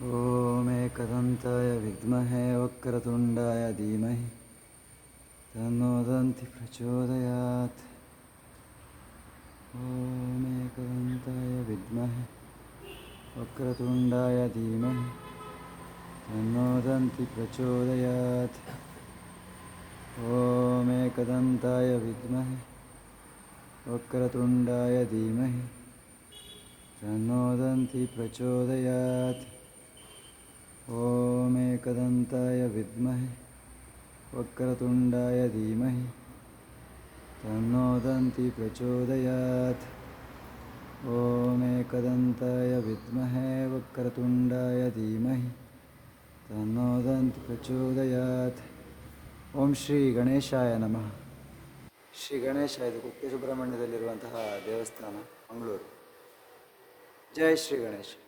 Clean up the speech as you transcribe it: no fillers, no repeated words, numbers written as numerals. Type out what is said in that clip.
ॐ एकदन्ताय विद्महे वक्रतुण्डाय धीमहि तन्नो दन्ति प्रचोदयात्। ॐ एकदन्ताय विद्महे वक्रतुण्डाय धीमहि तन्नो दन्ति प्रचोदयात्। ॐ एकदन्ताय विद्महे वक्रतुण्डाय धीमहि तन्नो दन्ति प्रचोदयात्। ॐ एकदन्ताय विद्महे वक्रतुण्डाय धीमहि तन्नो दन्ति प्रचोदयात्। ॐ एकदन्ताय विद्महे वक्रतुण्डाय धीमहि तन्नो दन्ति प्रचोदयात्। ಓಂ ಶ್ರೀ ಗಣೇಶಾಯ ನಮಃ. ಶ್ರೀ ಗಣೇಶ ಇದು ಕುಕ್ಕೆ ಸುಬ್ರಹ್ಮಣ್ಯದಲ್ಲಿರುವಂತಹ ದೇವಸ್ಥಾನ, ಮಂಗಳೂರು. ಜೈ ಶ್ರೀ ಗಣೇಶ.